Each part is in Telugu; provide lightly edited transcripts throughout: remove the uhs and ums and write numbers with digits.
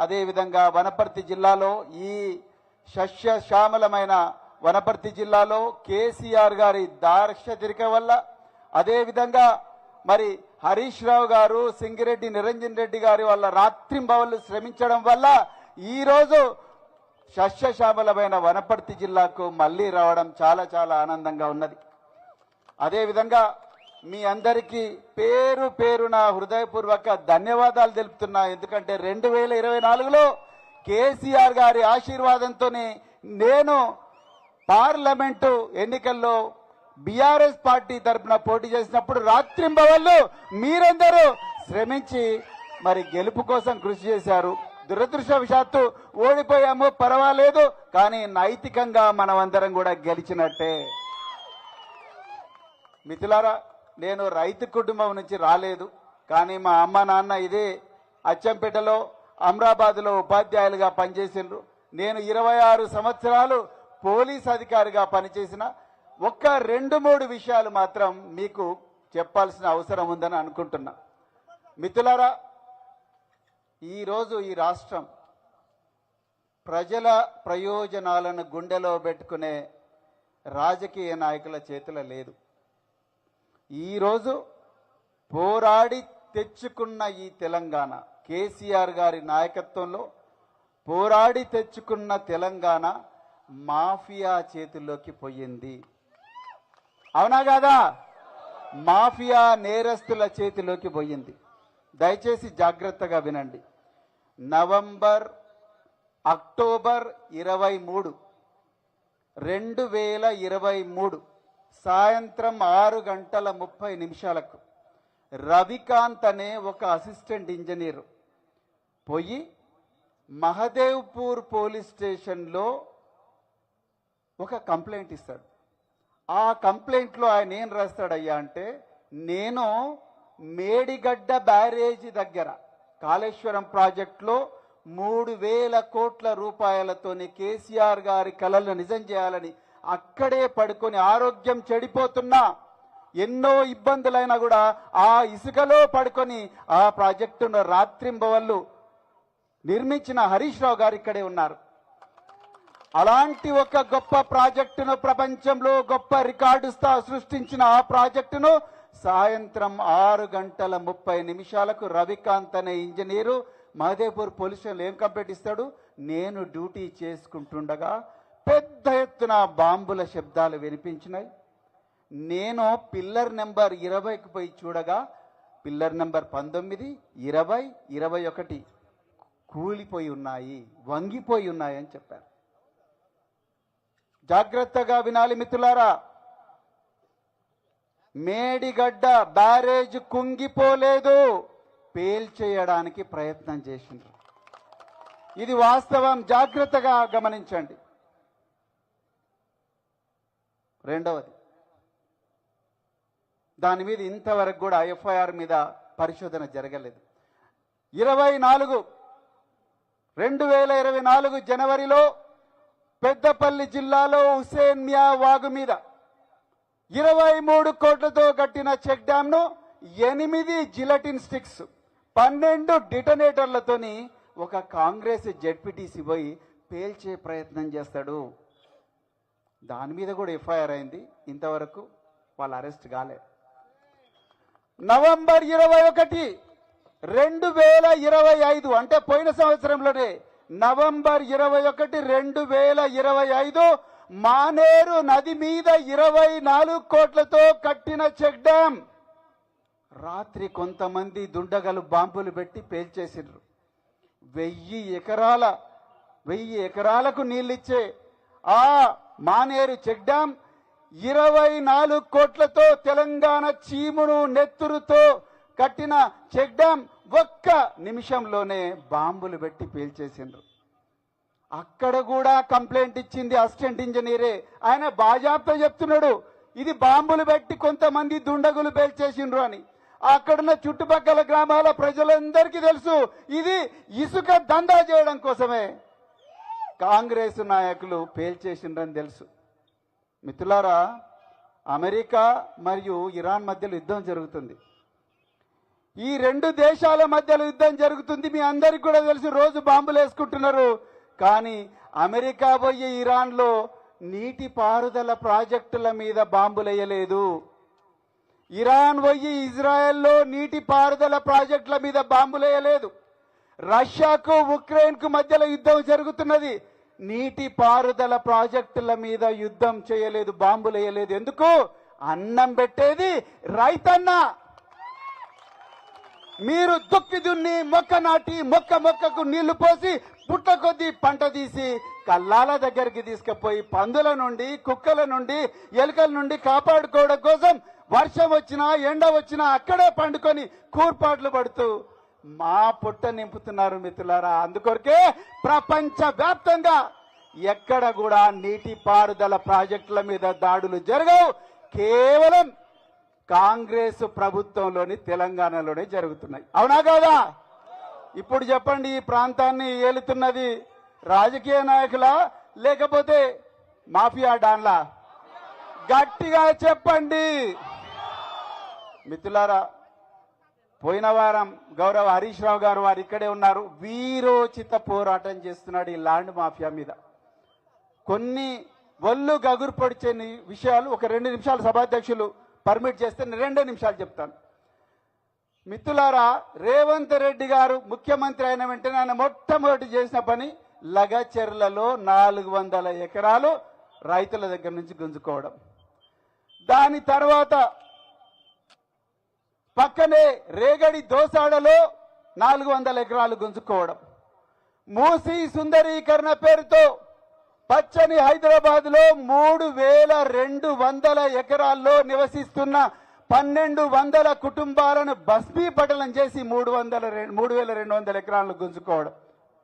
అదేవిధంగా వనపర్తి జిల్లాలో ఈ సస్యశ్యామలమైన వనపర్తి జిల్లాలో కేసీఆర్ గారి దార్శనికత వల్ల, అదేవిధంగా మరి హరీష్ రావు గారు, సింగిరెడ్డి నిరంజన్ రెడ్డి గారి వల్ల రాత్రింబవళ్లు శ్రమించడం వల్ల ఈరోజు సస్యశ్యామలమైన వనపర్తి జిల్లాకు మళ్ళీ రావడం చాలా చాలా ఆనందంగా ఉన్నది. అదేవిధంగా మీ అందరికీ పేరు పేరున హృదయపూర్వక ధన్యవాదాలు తెలుపుతున్నా. ఎందుకంటే 2024లో కేసీఆర్ గారి ఆశీర్వాదంతోనే నేను పార్లమెంటు ఎన్నికల్లో బీఆర్ఎస్ పార్టీ తరఫున పోటీ చేసినప్పుడు రాత్రింబవళ్లు మీరందరూ శ్రమించి మరి గెలుపు కోసం కృషి చేశారు. దురదృష్టవశాత్తు ఓడిపోయాము, పర్వాలేదు, కానీ నైతికంగా మనమందరం కూడా గెలిచినట్టే. మిత్రులారా, నేను రైతు కుటుంబం నుంచి రాలేదు, కానీ మా అమ్మ నాన్న ఇదే అచ్చంపేటలో అమరాబాద్లో ఉపాధ్యాయులుగా పనిచేసిండ్రు. నేను 26 సంవత్సరాలు పోలీస్ అధికారిగా పనిచేసిన ఒక్క 2-3 విషయాలు మాత్రం మీకు చెప్పాల్సిన అవసరం ఉందని అనుకుంటున్నా. మిత్రులారా, ఈరోజు ఈ రాష్ట్రం ప్రజల ప్రయోజనాలను గుండెలో పెట్టుకునే రాజకీయ నాయకుల చేతిలో లేదు. ఈరోజు పోరాడి తెచ్చుకున్న ఈ తెలంగాణ, కేసీఆర్ గారి నాయకత్వంలో పోరాడి తెచ్చుకున్న తెలంగాణ మాఫియా చేతుల్లోకి పోయింది. అవునా కాదా? మాఫియా నేరస్తుల చేతిలోకి పోయింది. దయచేసి జాగ్రత్తగా వినండి. అక్టోబర్ 23, 2023 సాయంత్రం 6:30 రవికాంత్ అనే ఒక అసిస్టెంట్ ఇంజనీర్ పోయి మహదేవ్పూర్ పోలీస్ స్టేషన్లో ఒక కంప్లైంట్ ఇస్తాడు. ఆ కంప్లైంట్లో ఆయన ఏం రాస్తాడయ్యా అంటే, నేను మేడిగడ్డ బ్యారేజీ దగ్గర కాళేశ్వరం ప్రాజెక్టులో 3,000 కోట్ల రూపాయలతోని కేసీఆర్ గారి కలలను నిజం చేయాలని అక్కడే పడుకొని ఆరోగ్యం చెడిపోతున్నా, ఎన్నో ఇబ్బందులైనా కూడా ఆ ఇసుకలో పడుకొని ఆ ప్రాజెక్టును రాత్రింబవళ్లు నిర్మించిన హరీష్ రావు గారు ఇక్కడే ఉన్నారు. అలాంటి ఒక గొప్ప ప్రాజెక్టును, ప్రపంచంలో గొప్ప రికార్డు సృష్టించిన ఆ ప్రాజెక్టును సాయంత్రం 6:30 రవికాంత్ అనే ఇంజనీరు మహదేవ్పూర్ పోలీస్ స్టేషన్లో ఏం కంప్లైంట్ ఇస్తాడు, నేను డ్యూటీ చేసుకుంటుండగా పెద్ద ఎత్తున బాంబుల శబ్దాలు వినిపించినాయి. నేను పిల్లర్ నెంబర్ 20కి పోయి చూడగా పిల్లర్ నెంబర్ 19, 20, 21 కూలిపోయి ఉన్నాయి, వంగిపోయి ఉన్నాయి అని చెప్పారు. జాగ్రత్తగా వినాలి మిత్రులారా, మేడిగడ్డ బ్యారేజ్ కుంగిపోలేదు, పేల్చేయడానికి ప్రయత్నం చేసిండ్రు. ఇది వాస్తవం, జాగ్రత్తగా గమనించండి. రెండవది, దాని మీద ఇంతవరకు కూడా ఎఫ్ఐఆర్ మీద పరిశోధన జరగలేదు. 2024 జనవరిలో పెద్దపల్లి జిల్లాలో హుసేన్ మియా వాగు మీద 23 కోట్లతో కట్టిన చెక్ డ్యాంను 8 జిలటిన్ స్టిక్స్, 12 డిటనేటర్లతోని ఒక కాంగ్రెస్ జెడ్పీటీసీ పోయి పేల్చే ప్రయత్నం చేస్తాడు. దాని మీద కూడా ఎఫ్ఐఆర్ అయింది, ఇంతవరకు వాళ్ళు అరెస్ట్ కాలే. నవంబర్ 21, 2025 అంటే పోయిన సంవత్సరంలోనే నవంబర్ 21, 2025 మానేరు నది మీద 24 కోట్లతో కట్టిన చెక్ డ్యాం రాత్రి కొంతమంది దుండగలు బాంబులు పెట్టి పేల్చేసిండ్రు. 1000 ఎకరాలకు నీళ్ళిచ్చే ఆ మానేరు చెక్ డ్యాం 24 కోట్లతో తెలంగాణ చీమును నెత్తురుతో కట్టిన చెక్ డ్యాం ఒక్క నిమిషంలోనే బాంబులు పెట్టి పేల్చేసిండ్రు. అక్కడ కూడా కంప్లైంట్ ఇచ్చింది అసిస్టెంట్ ఇంజనీరే. ఆయన బాజాప్తా చెప్తున్నాడు, ఇది బాంబులు పెట్టి కొంతమంది దుండగులు పేల్చేసిండ్రు అని. అక్కడున్న చుట్టుపక్కల గ్రామాల ప్రజలందరికీ తెలుసు, ఇది ఇసుక దందా చేయడం కోసమే కాంగ్రెస్ నాయకులు పేల్చేసిండ్రని తెలుసు. మిత్రులారా, అమెరికా మరియు ఇరాన్ మధ్యలో యుద్ధం జరుగుతుంది. ఈ రెండు దేశాల మధ్యలో యుద్ధం జరుగుతుంది. మీ అందరికి కూడా తెలుసు, రోజు బాంబులు వేసుకుంటున్నారు. కానీ అమెరికా పోయి ఇరాన్లో నీటి పారుదల ప్రాజెక్టుల మీద బాంబులు వేయలేదు. ఇరాన్ పోయి ఇజ్రాయెల్లో నీటి పారుదల ప్రాజెక్టుల మీద బాంబులు వేయలేదు. రష్యాకు ఉక్రెయిన్కు మధ్యలో యుద్ధం జరుగుతున్నది, నీటి పారుదల ప్రాజెక్టుల మీద యుద్ధం చేయలేదు, బాంబులు వేయలేదు. ఎందుకు? అన్నం పెట్టేది రైతన్న. మీరు దుక్కి దున్ని మొక్క నాటి మొక్కకు నీళ్లు పోసి పుట్ట కొద్దీ పంట తీసి కల్లాల దగ్గరికి తీసుకుపోయి పందుల నుండి, కుక్కల నుండి, ఎలుకల నుండి కాపాడుకోవడం కోసం వర్షం వచ్చినా ఎండ వచ్చినా అక్కడే పండుకొని కూర్పాట్లు పడుతూ మా పుట్ట నింపుతున్నారు మిత్రులారా. అందుకొరకే ప్రపంచ వ్యాప్తంగా ఎక్కడ కూడా నీటి పారుదల ప్రాజెక్టుల మీద దాడులు జరగవు. కేవలం కాంగ్రెస్ ప్రభుత్వంలోని తెలంగాణలోనే జరుగుతున్నాయి. అవునా కాదా? ఇప్పుడు చెప్పండి, ఈ ప్రాంతాన్ని ఏలుతున్నది రాజకీయ నాయకులా లేకపోతే మాఫియా డాన్లా? గట్టిగా చెప్పండి మిత్రులారా. పోయిన వారం గౌరవ హరీష్ రావు గారు వారు ఇక్కడే ఉన్నారు. వీరోచిత పోరాటం చేస్తున్నాడు ఈ ల్యాండ్ మాఫియా మీద. కొన్ని ఒళ్ళు గగురు పొడిచే విషయాలు ఒక 2 నిమిషాలు సభాధ్యక్షులు పర్మిట్ చేస్తే 2 నిమిషాలు చెప్తాను. మిత్రులారా, రేవంత్ రెడ్డి గారు ముఖ్యమంత్రి అయిన వెంటనే ఆయన మొట్టమొదటి చేసిన పని లగచెర్లలో 400 ఎకరాలు రైతుల దగ్గర నుంచి గుంజుకోవడం. దాని తర్వాత పక్కనే రేగడి దోసాడలో 400 ఎకరాలు గుంజుకోవడం. మూసీ సుందరీకరణ పేరుతో పచ్చని హైదరాబాద్ లో 3200 ఎకరాల్లో నివసిస్తున్న 1200 కుటుంబాలను భస్మీపటలం చేసి 3200 ఎకరాలను గుంజుకోవడం.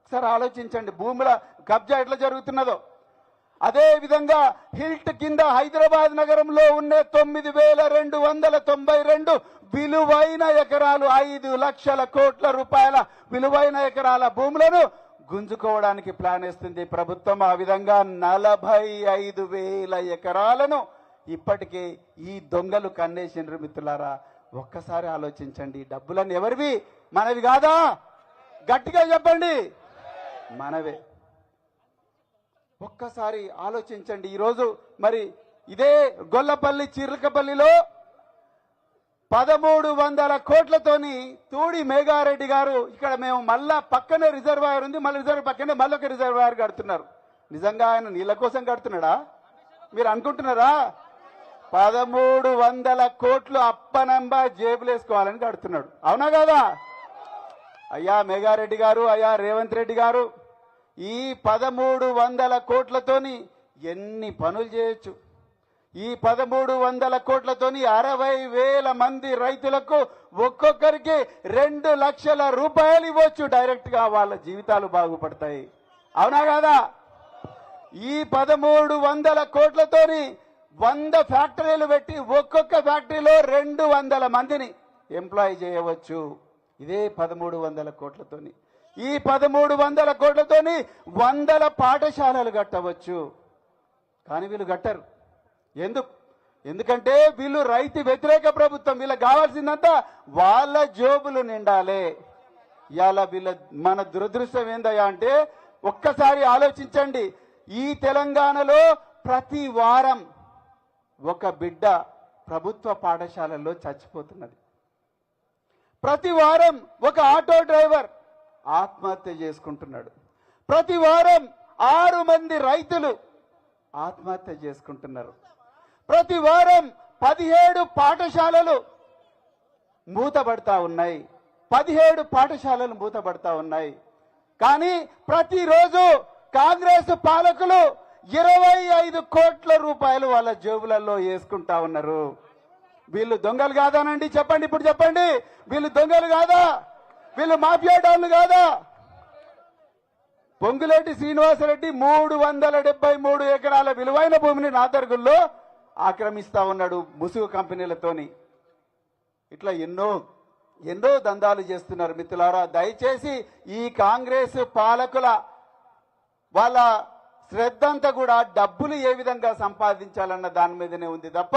ఒకసారి ఆలోచించండి భూముల కబ్జా ఎట్లా జరుగుతున్నదో. అదే విధంగా హిల్ట్ కింద హైదరాబాద్ నగరంలో ఉన్న 9292 విలువైన ఎకరాలు, 5 లక్షల కోట్ల రూపాయల విలువైన ఎకరాల భూములను గుంజుకోవడానికి ప్లాన్ వేస్తుంది ప్రభుత్వం. ఆ విధంగా 45,000 ఎకరాలను ఇప్పటికే ఈ దొంగలు కన్నేసిండ్రు మిత్రులారా. ఒక్కసారి ఆలోచించండి, డబ్బులను ఎవరివి? మనవి కాదా? గట్టిగా చెప్పండి, మనవే. ఒక్కసారి ఆలోచించండి. ఈరోజు మరి ఇదే గొల్లపల్లి చిర్లకపల్లిలో 1300 కోట్లతోని తూడి మేఘారెడ్డి గారు, ఇక్కడ మేము మళ్ళా పక్కనే రిజర్వాయర్ ఉంది, మళ్ళీ రిజర్వ్ పక్కనే మళ్ళీ ఒక రిజర్వాయర్ కడుతున్నారు. నిజంగా ఆయన నీళ్ళ కోసం కడుతున్నాడా మీరు అనుకుంటున్నారా? 1300 కోట్లు అప్పనంబ జేబులు వేసుకోవాలని కడుతున్నాడు. అవునా కదా? అయ్యా మేఘారెడ్డి గారు, అయ్యా రేవంత్ రెడ్డి గారు, ఈ 1300 కోట్లతోని ఎన్ని పనులు చేయొచ్చు? ఈ 1300 కోట్లతోని 60,000 మంది రైతులకు ఒక్కొక్కరికి 2 లక్షల రూపాయలు ఇవ్వచ్చు. డైరెక్ట్ గా వాళ్ళ జీవితాలు బాగుపడతాయి. అవునా కాదా? ఈ 1300 కోట్లతోని 100 ఫ్యాక్టరీలు పెట్టి ఒక్కొక్క ఫ్యాక్టరీలో 200 మందిని ఎంప్లాయ్ చేయవచ్చు. ఇదే 1300 కోట్లతోని. ఈ 1300 కోట్లతోని 100 పాఠశాలలు కట్టవచ్చు. కానీ వీళ్ళు కట్టరు. ఎందుకంటే వీళ్ళు రైతు వ్యతిరేక ప్రభుత్వం. వీళ్ళకి కావాల్సిందంతా వాళ్ళ జోబులు నిండాలి. ఇవాళ మన దురదృష్టం ఏందయ్యా అంటే, ఒక్కసారి ఆలోచించండి, ఈ తెలంగాణలో ప్రతి వారం ఒక బిడ్డ ప్రభుత్వ పాఠశాలల్లో చచ్చిపోతున్నది. ప్రతి వారం ఒక ఆటో డ్రైవర్ ఆత్మహత్య చేసుకుంటున్నాడు. ప్రతి వారం 6 మంది రైతులు ఆత్మహత్య చేసుకుంటున్నారు. ప్రతి వారం 17 పాఠశాలలు మూతపడతా ఉన్నాయి. 17 పాఠశాలలు మూతపడతా ఉన్నాయి. కానీ ప్రతిరోజు కాంగ్రెస్ పాలకులు 25 కోట్ల రూపాయలు వాళ్ళ జేబులలో వేసుకుంటా ఉన్నారు. వీళ్ళు దొంగలు కాదానండి? చెప్పండి, ఇప్పుడు చెప్పండి. వీళ్ళు దొంగలు కాదా? వీళ్ళు మాఫియా డాన్లు కాదా? పొంగులేటి శ్రీనివాసరెడ్డి 373 ఎకరాల విలువైన భూమిని నాదర్గుల్లో ఆక్రమిస్తా ఉన్నాడు ముసుగు కంపెనీలతోని. ఇట్లా ఎన్నో దందాలు చేస్తున్నారు మిత్రులారా. దయచేసి ఈ కాంగ్రెస్ పాలకుల వాళ్ళ శ్రద్ధ అంతా కూడా డబ్బులు ఏ విధంగా సంపాదించాలన్న దాని మీదనే ఉంది తప్ప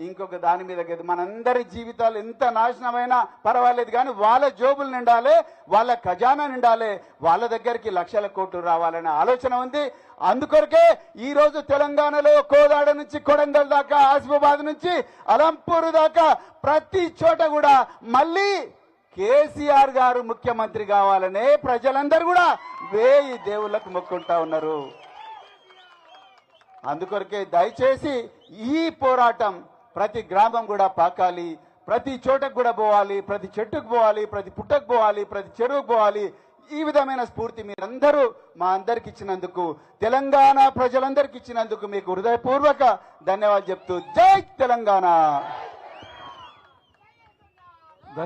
ఇంకొక దాని మీద కాదు. మనందరి జీవితాలు ఎంత నాశనమైనా పర్వాలేదు, కానీ వాళ్ళ జోబులు నిండాలి, వాళ్ళ ఖజానా నిండాలి, వాళ్ళ దగ్గరికి లక్షల కోట్లు రావాలనే ఆలోచన ఉంది. అందుకొరకే ఈ రోజు తెలంగాణలో కోదాడ నుంచి కొడంగల్ దాకా, ఆసిఫాబాద్ నుంచి అలంపూర్ దాకా ప్రతి చోట కూడా మళ్ళీ కేసీఆర్ గారు ముఖ్యమంత్రి కావాలనే ప్రజలందరూ కూడా వేయి దేవుళ్ళకు మొక్కుంటా ఉన్నారు. అందుకొరకే దయచేసి ఈ పోరాటం ప్రతి గ్రామం కూడా పాకాలి, ప్రతి చోటకు కూడా పోవాలి, ప్రతి చెట్టుకు పోవాలి, ప్రతి పుట్టకు పోవాలి, ప్రతి చెరువుకు పోవాలి. ఈ విధమైన స్ఫూర్తి మీరందరూ మా అందరికి ఇచ్చినందుకు, తెలంగాణ ప్రజలందరికి ఇచ్చినందుకు మీకు హృదయపూర్వక ధన్యవాదాలు చెప్తూ జై తెలంగాణ.